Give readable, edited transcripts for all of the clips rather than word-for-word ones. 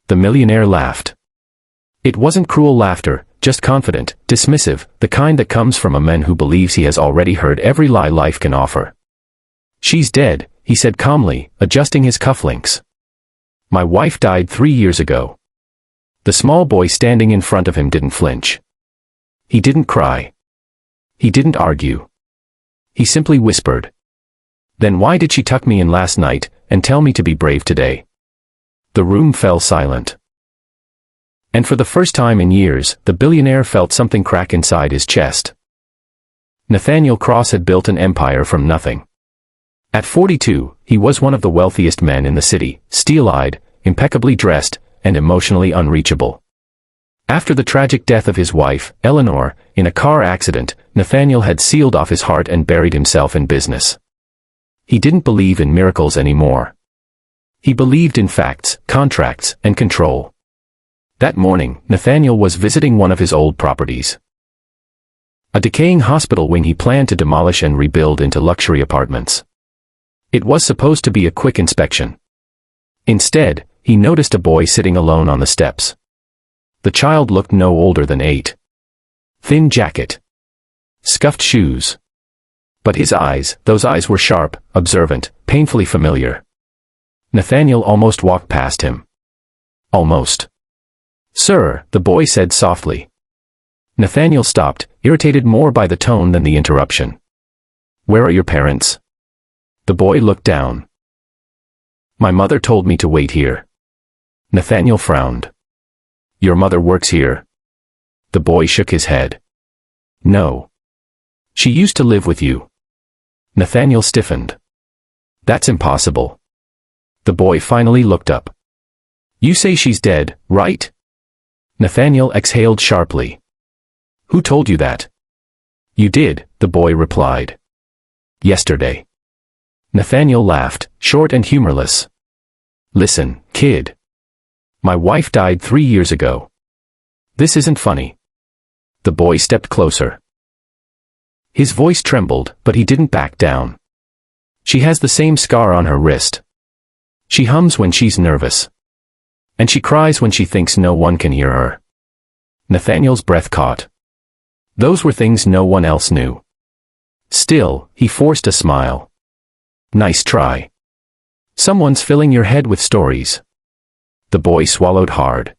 The millionaire laughed. It wasn't cruel laughter, just confident, dismissive, the kind that comes from a man who believes he has already heard every lie life can offer. "She's dead," he said calmly, adjusting his cufflinks. "My wife died 3 years ago." The small boy standing in front of him didn't flinch. He didn't cry. He didn't argue. He simply whispered, "Then why did she tuck me in last night and tell me to be brave today?" The room fell silent. And for the first time in years, the billionaire felt something crack inside his chest. Nathaniel Cross had built an empire from nothing. At 42, he was one of the wealthiest men in the city, steel-eyed, impeccably dressed, and emotionally unreachable. After the tragic death of his wife, Eleanor, in a car accident, Nathaniel had sealed off his heart and buried himself in business. He didn't believe in miracles anymore. He believed in facts, contracts, and control. That morning, Nathaniel was visiting one of his old properties. A decaying hospital wing he planned to demolish and rebuild into luxury apartments. It was supposed to be a quick inspection. Instead, he noticed a boy sitting alone on the steps. The child looked no older than 8. Thin jacket. Scuffed shoes. But his eyes, those eyes were sharp, observant, painfully familiar. Nathaniel almost walked past him. Almost. "Sir," the boy said softly. Nathaniel stopped, irritated more by the tone than the interruption. "Where are your parents?" The boy looked down. "My mother told me to wait here." Nathaniel frowned. "Your mother works here?" The boy shook his head. "No. She used to live with you." Nathaniel stiffened. "That's impossible." The boy finally looked up. "You say she's dead, right?" Nathaniel exhaled sharply. "Who told you that?" "You did," the boy replied. "Yesterday." Nathaniel laughed, short and humorless. "Listen, kid. My wife died 3 years ago. This isn't funny." The boy stepped closer. His voice trembled, but he didn't back down. "She has the same scar on her wrist. She hums when she's nervous. And she cries when she thinks no one can hear her." Nathaniel's breath caught. Those were things no one else knew. Still, he forced a smile. "Nice try. Someone's filling your head with stories." The boy swallowed hard.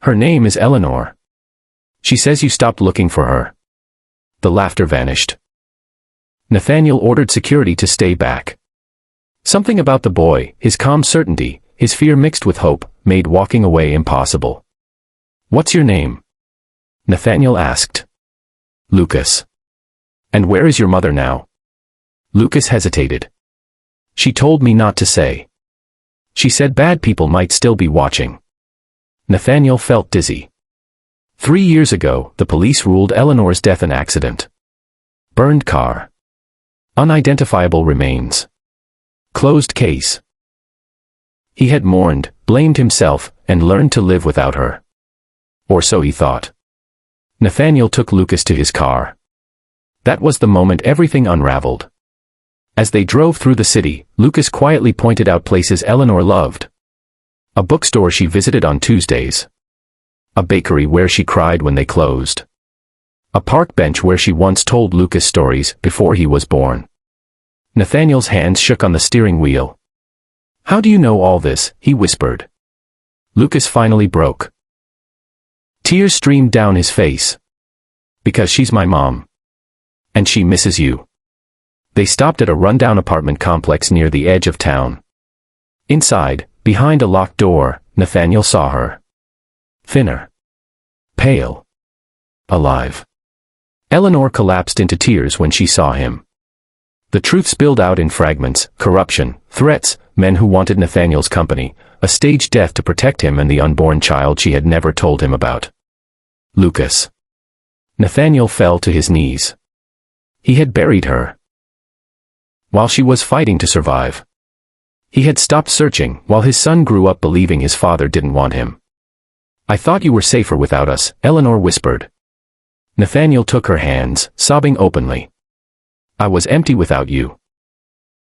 "Her name is Eleanor. She says you stopped looking for her." The laughter vanished. Nathaniel ordered security to stay back. Something about the boy, his calm certainty, his fear mixed with hope, made walking away impossible. "What's your name?" Nathaniel asked. "Lucas." "And where is your mother now?" Lucas hesitated. "She told me not to say. She said bad people might still be watching." Nathaniel felt dizzy. 3 years ago, the police ruled Eleanor's death an accident. Burned car. Unidentifiable remains. Closed case. He had mourned, blamed himself, and learned to live without her. Or so he thought. Nathaniel took Lucas to his car. That was the moment everything unraveled. As they drove through the city, Lucas quietly pointed out places Eleanor loved. A bookstore she visited on Tuesdays. A bakery where she cried when they closed. A park bench where she once told Lucas stories before he was born. Nathaniel's hands shook on the steering wheel. "How do you know all this?" he whispered. Lucas finally broke. Tears streamed down his face. "Because she's my mom. And she misses you." They stopped at a rundown apartment complex near the edge of town. Inside, behind a locked door, Nathaniel saw her. Thinner. Pale. Alive. Eleanor collapsed into tears when she saw him. The truth spilled out in fragments: corruption, threats, men who wanted Nathaniel's company, a staged death to protect him and the unborn child she had never told him about. Lucas. Nathaniel fell to his knees. He had buried her. While she was fighting to survive. He had stopped searching, while his son grew up believing his father didn't want him. "I thought you were safer without us," Eleanor whispered. Nathaniel took her hands, sobbing openly. "I was empty without you."